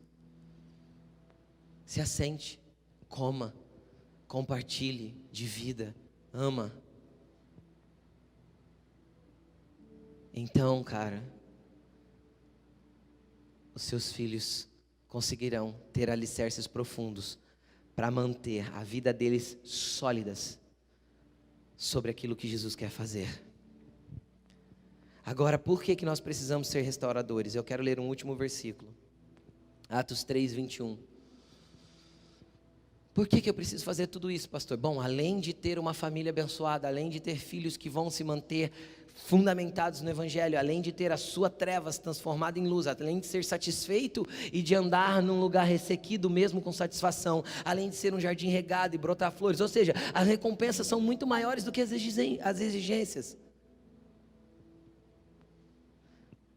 Se assente, coma, compartilhe, divida, ama. Então, cara, os seus filhos conseguirão ter alicerces profundos para manter a vida deles sólidas sobre aquilo que Jesus quer fazer. Agora, por que nós precisamos ser restauradores? Eu quero ler um último versículo. Atos 3, 21. Por que eu preciso fazer tudo isso, pastor? Bom, além de ter uma família abençoada, além de ter filhos que vão se manter fundamentados no Evangelho, além de ter a sua trevas transformada em luz, além de ser satisfeito e de andar num lugar ressequido mesmo com satisfação, além de ser um jardim regado e brotar flores, ou seja, as recompensas são muito maiores do que as exigências.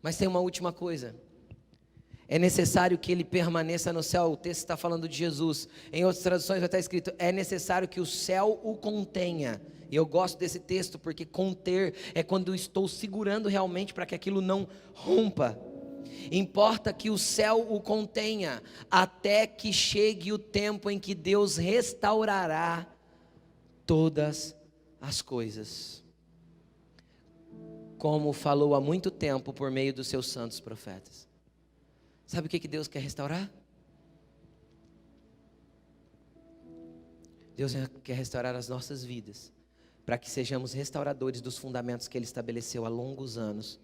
Mas tem uma última coisa: é necessário que ele permaneça no céu. O texto está falando de Jesus. Em outras traduções vai estar escrito: é necessário que o céu o contenha. E eu gosto desse texto porque conter é quando eu estou segurando realmente para que aquilo não rompa. Importa que o céu o contenha até que chegue o tempo em que Deus restaurará todas as coisas, como falou há muito tempo por meio dos seus santos profetas. Sabe o que Deus quer restaurar? Deus quer restaurar as nossas vidas, para que sejamos restauradores dos fundamentos que Ele estabeleceu há longos anos,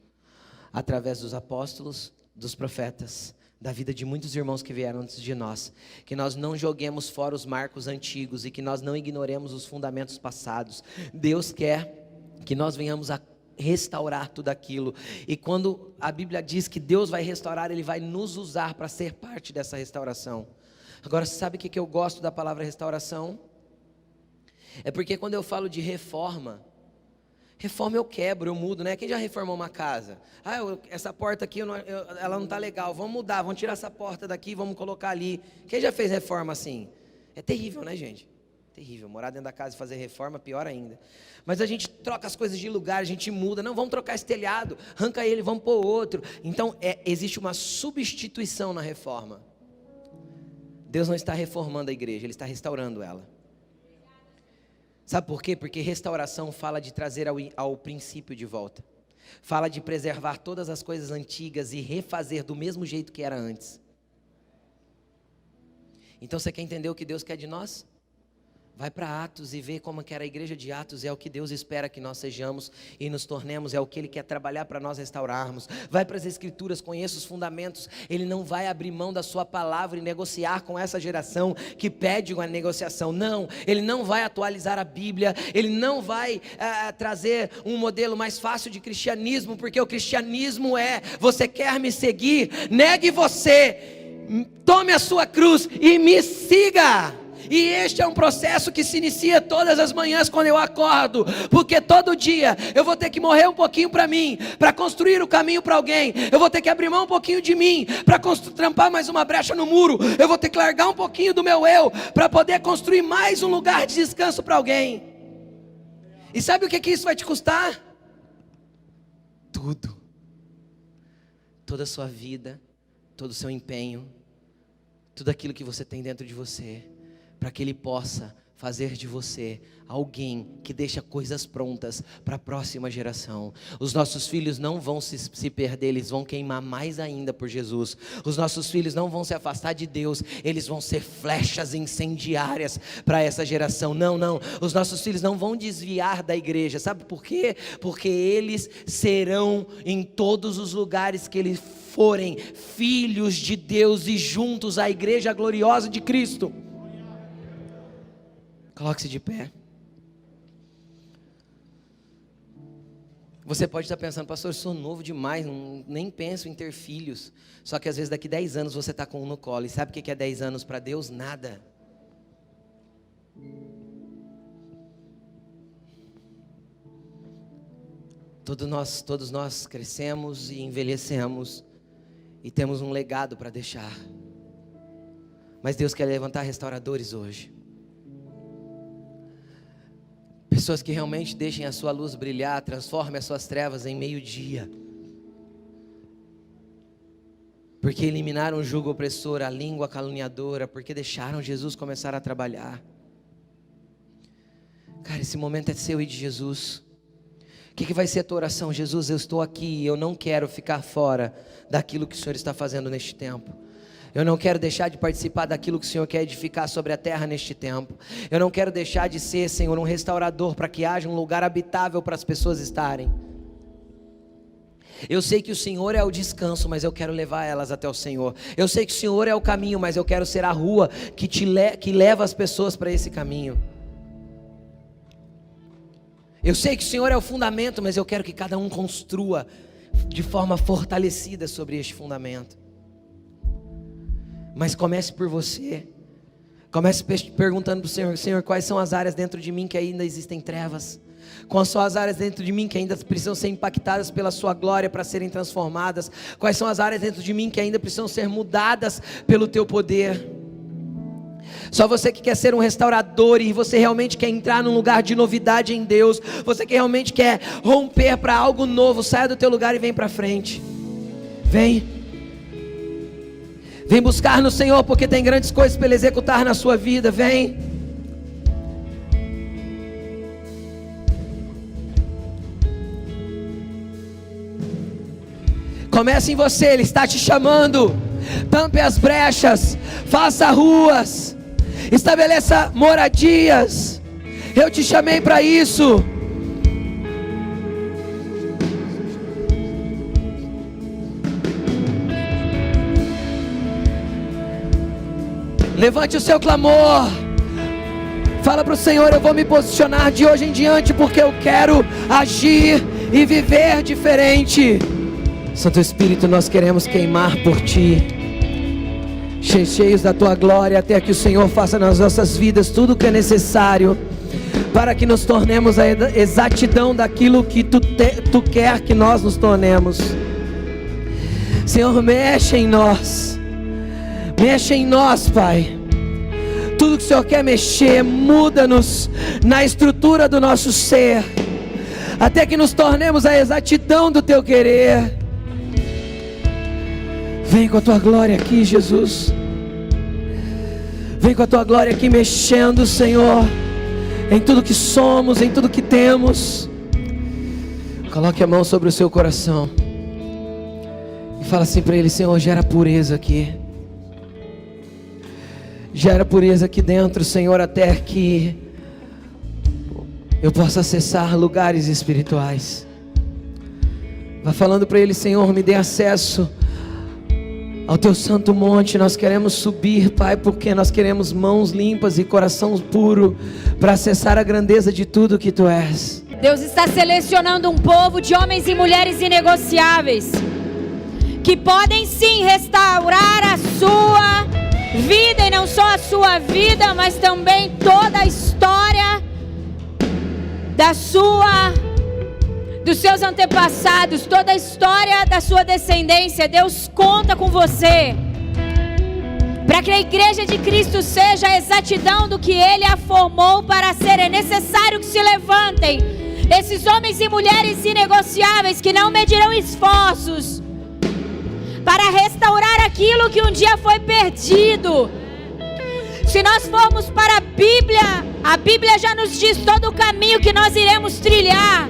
através dos apóstolos, dos profetas, da vida de muitos irmãos que vieram antes de nós. Que nós não joguemos fora os marcos antigos e que nós não ignoremos os fundamentos passados. Deus quer que nós venhamos a restaurar tudo aquilo, e quando a Bíblia diz que Deus vai restaurar, Ele vai nos usar para ser parte dessa restauração. Agora, sabe o que eu gosto da palavra restauração? É porque quando eu falo de reforma Reforma eu quebro, eu mudo, né? Quem já reformou uma casa? Essa porta aqui, ela não está legal, vamos mudar, vamos tirar essa porta daqui, vamos colocar ali. Quem já fez reforma assim? É terrível, né, gente? Terrível, morar dentro da casa e fazer reforma, pior ainda. Mas a gente troca as coisas de lugar, a gente muda. Não, vamos trocar esse telhado, arranca ele, vamos pôr outro. Então, existe uma substituição na reforma. Deus não está reformando a igreja, Ele está restaurando ela. Sabe por quê? Porque restauração fala de trazer ao princípio de volta. Fala de preservar todas as coisas antigas e refazer do mesmo jeito que era antes. Então você quer entender o que Deus quer de nós? Vai para Atos e vê como que era a igreja de Atos. É o que Deus espera que nós sejamos e nos tornemos. É o que Ele quer trabalhar para nós restaurarmos. Vai para as Escrituras, conheça os fundamentos. Ele não vai abrir mão da sua palavra e negociar com essa geração que pede uma negociação. Não, Ele não vai atualizar a Bíblia. Ele não vai trazer um modelo mais fácil de cristianismo. Porque o cristianismo você quer me seguir? Negue você, tome a sua cruz e me siga. E este é um processo que se inicia todas as manhãs quando eu acordo, porque todo dia eu vou ter que morrer um pouquinho para mim, para construir o caminho para alguém. Eu vou ter que abrir mão um pouquinho de mim, para trampar mais uma brecha no muro. Eu vou ter que largar um pouquinho do meu eu, para poder construir mais um lugar de descanso para alguém. E sabe o que isso vai te custar? Tudo. Toda a sua vida, todo o seu empenho, tudo aquilo que você tem dentro de você, para que Ele possa fazer de você alguém que deixa coisas prontas para a próxima geração. Os nossos filhos não vão se perder, eles vão queimar mais ainda por Jesus. Os nossos filhos não vão se afastar de Deus, eles vão ser flechas incendiárias para essa geração. Não, os nossos filhos não vão desviar da igreja. Sabe por quê? Porque eles serão em todos os lugares que eles forem filhos de Deus e juntos à igreja gloriosa de Cristo. Coloque-se de pé. Você pode estar pensando, pastor, eu sou novo demais, nem penso em ter filhos. Só que às vezes daqui 10 anos você está com um no colo. E sabe o que é 10 anos para Deus? Nada. Todos nós crescemos e envelhecemos e temos um legado para deixar. Mas Deus quer levantar restauradores hoje. Pessoas que realmente deixem a sua luz brilhar, transformem as suas trevas em meio-dia. Porque eliminaram o jugo opressor, a língua caluniadora, porque deixaram Jesus começar a trabalhar. Cara, esse momento é seu e de Jesus. O que vai ser a tua oração? Jesus, eu estou aqui, eu não quero ficar fora daquilo que o Senhor está fazendo neste tempo. Eu não quero deixar de participar daquilo que o Senhor quer edificar sobre a terra neste tempo. Eu não quero deixar de ser, Senhor, um restaurador para que haja um lugar habitável para as pessoas estarem. Eu sei que o Senhor é o descanso, mas eu quero levar elas até o Senhor. Eu sei que o Senhor é o caminho, mas eu quero ser a rua que leva as pessoas para esse caminho. Eu sei que o Senhor é o fundamento, mas eu quero que cada um construa de forma fortalecida sobre este fundamento. Mas comece por você. Comece perguntando para o Senhor: Senhor, quais são as áreas dentro de mim que ainda existem trevas? Quais são as áreas dentro de mim que ainda precisam ser impactadas pela sua glória para serem transformadas? Quais são as áreas dentro de mim que ainda precisam ser mudadas pelo teu poder? Só você que quer ser um restaurador e você realmente quer entrar num lugar de novidade em Deus, você que realmente quer romper para algo novo, saia do teu lugar e vem para frente. Vem buscar no Senhor, porque tem grandes coisas para Ele executar na sua vida. Vem. Comece em você, Ele está te chamando. Tampe as brechas, faça ruas, estabeleça moradias. Eu te chamei para isso. Levante o seu clamor. Fala para o Senhor: eu vou me posicionar de hoje em diante, porque eu quero agir e viver diferente. Santo Espírito, nós queremos queimar por Ti, cheios da Tua glória, até que o Senhor faça nas nossas vidas tudo o que é necessário para que nos tornemos a exatidão daquilo que Tu quer que nós nos tornemos. Senhor, mexe em nós, Pai. Tudo que o Senhor quer mexer, muda-nos na estrutura do nosso ser, até que nos tornemos a exatidão do Teu querer. Vem com a Tua glória aqui, Jesus. Vem com a Tua glória aqui mexendo, Senhor, em tudo que somos, em tudo que temos. Coloque a mão sobre o seu coração e fala assim para Ele: Senhor, gera pureza aqui. Gera pureza aqui dentro, Senhor, até que eu possa acessar lugares espirituais. Vá falando para Ele: Senhor, me dê acesso ao Teu santo monte. Nós queremos subir, Pai, porque nós queremos mãos limpas e coração puro para acessar a grandeza de tudo que Tu és. Deus está selecionando um povo de homens e mulheres inegociáveis, que podem sim restaurar a sua vida, e não só a sua vida, mas também toda a história dos seus antepassados, toda a história da sua descendência. Deus conta com você para que a igreja de Cristo seja a exatidão do que Ele a formou para ser. É necessário que se levantem esses homens e mulheres inegociáveis, que não medirão esforços para restaurar aquilo que um dia foi perdido. Se nós formos para a Bíblia já nos diz todo o caminho que nós iremos trilhar.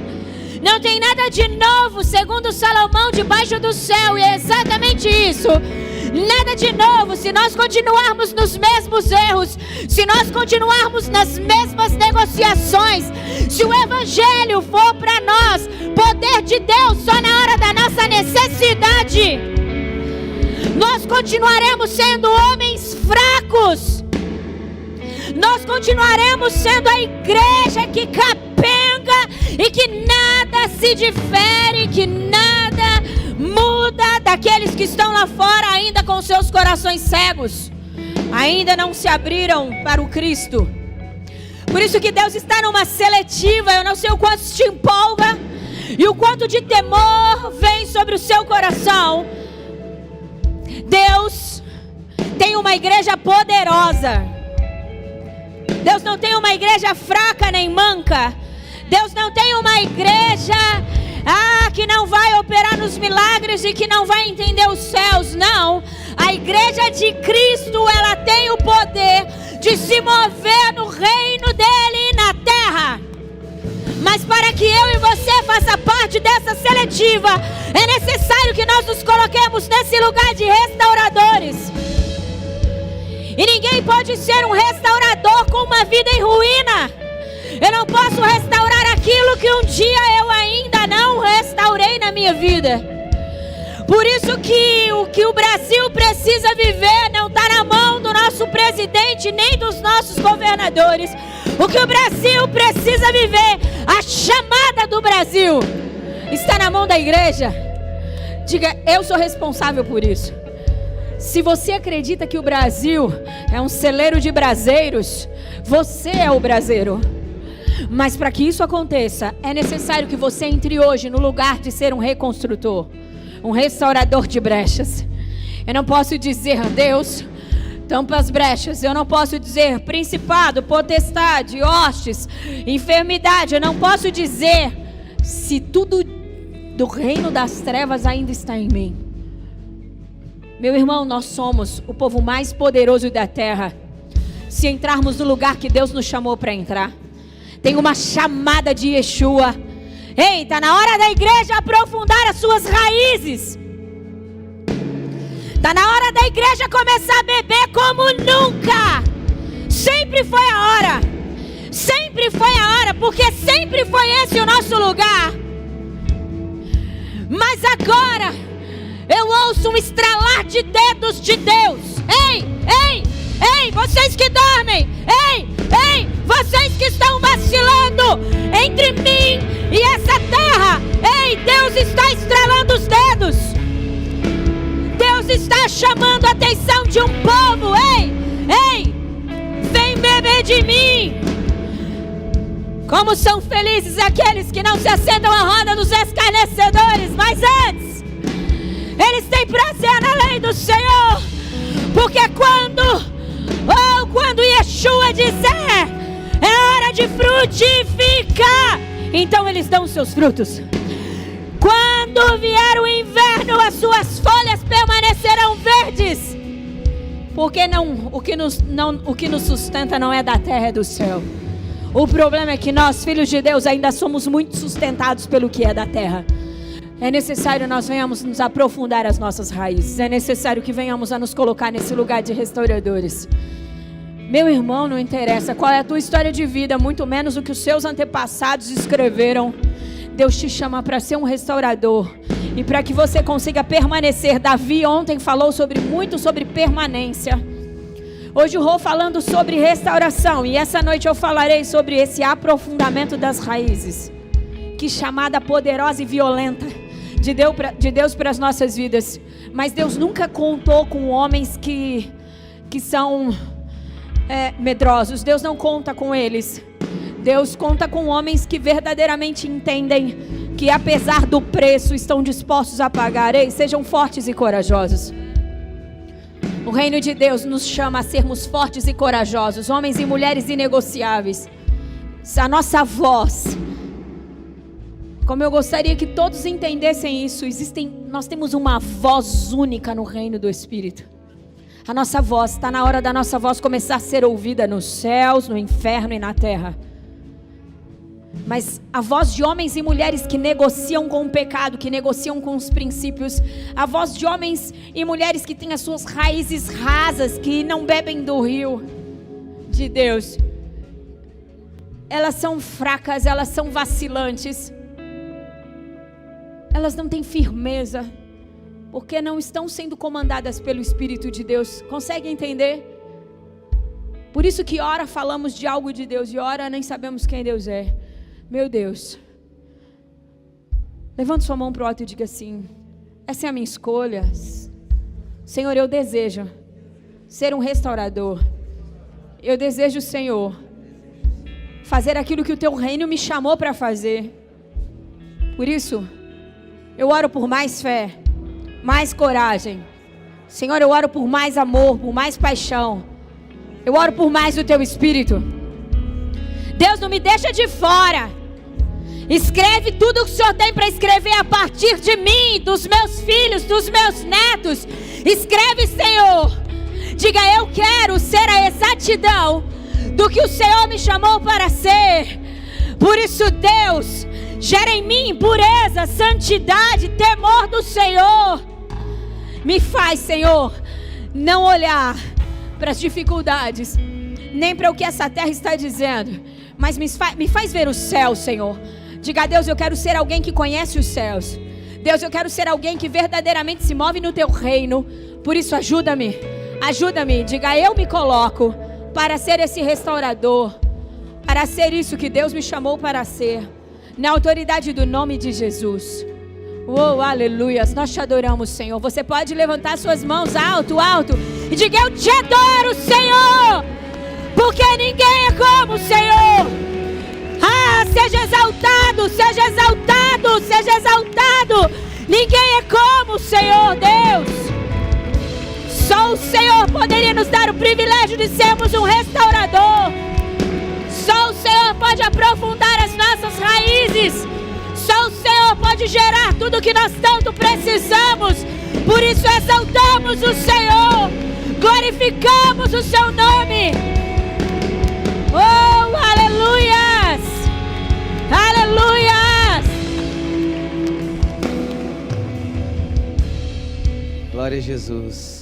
Não tem nada de novo, segundo Salomão, debaixo do céu. E é exatamente isso. Nada de novo. Se nós continuarmos nos mesmos erros, se nós continuarmos nas mesmas negociações, se o Evangelho for para nós poder de Deus só na hora da nossa necessidade, nós continuaremos sendo homens fracos. Nós continuaremos sendo a igreja que capenga e que nada se difere, que nada muda daqueles que estão lá fora ainda com seus corações cegos, ainda não se abriram para o Cristo. Por isso que Deus está numa seletiva. Eu não sei o quanto isso te empolga e o quanto de temor vem sobre o seu coração. Deus tem uma igreja poderosa. Deus não tem uma igreja fraca nem manca. Deus não tem uma igreja que não vai operar nos milagres e que não vai entender os céus. Não, a igreja de Cristo, ela tem o poder de se mover no reino dele na terra. Mas para que eu e você faça parte dessa seletiva, é necessário que nós nos coloquemos nesse lugar de restauradores. E ninguém pode ser um restaurador com uma vida em ruína. Eu não posso restaurar aquilo que um dia eu ainda não restaurei na minha vida. Por isso que o que o Brasil precisa viver não está na mão do nosso presidente nem dos nossos governadores. O que o Brasil precisa viver, a chamada do Brasil, está na mão da igreja. Diga: eu sou responsável por isso. Se você acredita que o Brasil é um celeiro de braseiros, você é o braseiro. Mas para que isso aconteça, é necessário que você entre hoje no lugar de ser um reconstrutor, um restaurador de brechas. Eu não posso dizer: Deus, tampa as brechas. Eu não posso dizer: principado, potestade, hostes, enfermidade. Eu não posso dizer se tudo do reino das trevas ainda está em mim. Meu irmão, nós somos o povo mais poderoso da terra, se entrarmos no lugar que Deus nos chamou para entrar. Tem uma chamada de Yeshua. Ei, está na hora da igreja aprofundar as suas raízes. Está na hora da igreja começar a beber como nunca. Sempre foi a hora. Sempre foi a hora, porque sempre foi esse o nosso lugar. Mas agora eu ouço um estralar de dedos de Deus. Ei, ei, ei, vocês que dormem. Ei, ei, vocês que estão vacilando entre mim e essa terra. Ei, Deus está estralando os dedos. Deus está chamando a atenção de um povo. Ei, ei, vem beber de mim. Como são felizes aqueles que não se assentam à roda dos escarnecedores, mas antes, eles têm prazer na lei do Senhor. Porque quando Yeshua disser, é hora de frutificar, então eles dão os seus frutos. Quando vier o inverno, as suas folhas permanecerão verdes. Porque o que nos sustenta não é da terra, é do céu. O problema é que nós, filhos de Deus, ainda somos muito sustentados pelo que é da terra. É necessário nós venhamos nos aprofundar as nossas raízes. É necessário que venhamos a nos colocar nesse lugar de restauradores. Meu irmão, não interessa qual é a tua história de vida, muito menos o que os seus antepassados escreveram. Deus te chama para ser um restaurador e para que você consiga permanecer. Davi ontem falou muito sobre permanência. Hoje eu vou falando sobre restauração e essa noite eu falarei sobre esse aprofundamento das raízes. Que chamada poderosa e violenta de Deus para as nossas vidas. Mas Deus nunca contou com homens que são medrosos. Deus não conta com eles. Deus conta com homens que verdadeiramente entendem que apesar do preço estão dispostos a pagar. Ei, sejam fortes e corajosos. O reino de Deus nos chama a sermos fortes e corajosos, homens e mulheres inegociáveis. A nossa voz, como eu gostaria que todos entendessem isso, nós temos uma voz única no reino do Espírito. A nossa voz, está na hora da nossa voz começar a ser ouvida nos céus, no inferno e na terra. Mas a voz de homens e mulheres que negociam com o pecado, que negociam com os princípios, a voz de homens e mulheres que têm as suas raízes rasas, que não bebem do rio de Deus, elas são fracas, elas são vacilantes, elas não têm firmeza, porque não estão sendo comandadas pelo Espírito de Deus. Consegue entender? Por isso que ora falamos de algo de Deus e ora nem sabemos quem Deus é. Meu Deus, levante sua mão para o alto e diga assim: essa é a minha escolha. Senhor, eu desejo ser um restaurador. Eu desejo, Senhor, fazer aquilo que o teu reino me chamou para fazer. Por isso, eu oro por mais fé, mais coragem. Senhor, eu oro por mais amor, por mais paixão. Eu oro por mais do teu Espírito. Deus, não me deixa de fora. Escreve tudo o que o Senhor tem para escrever a partir de mim, dos meus filhos, dos meus netos. Escreve, Senhor. Diga, eu quero ser a exatidão do que o Senhor me chamou para ser. Por isso, Deus, gera em mim pureza, santidade, temor do Senhor. Me faz, Senhor, não olhar para as dificuldades, nem para o que essa terra está dizendo, mas me faz ver o céu, Senhor. Diga a Deus, eu quero ser alguém que conhece os céus. Deus, eu quero ser alguém que verdadeiramente se move no teu reino. Por isso, ajuda-me. Diga, eu me coloco para ser esse restaurador, para ser isso que Deus me chamou para ser, na autoridade do nome de Jesus. Oh, aleluias, nós te adoramos, Senhor. Você pode levantar suas mãos alto, alto, e diga, eu te adoro, Senhor, porque ninguém é como o Senhor. Ah, seja exaltado, seja exaltado, seja exaltado. Ninguém é como o Senhor, Deus. Só o Senhor poderia nos dar o privilégio de sermos um restaurador. Só o Senhor pode aprofundar as nossas raízes. Só o Senhor pode gerar tudo o que nós tanto precisamos. Por isso exaltamos o Senhor, glorificamos o seu nome. Oh, aleluias, aleluias. Glória a Jesus.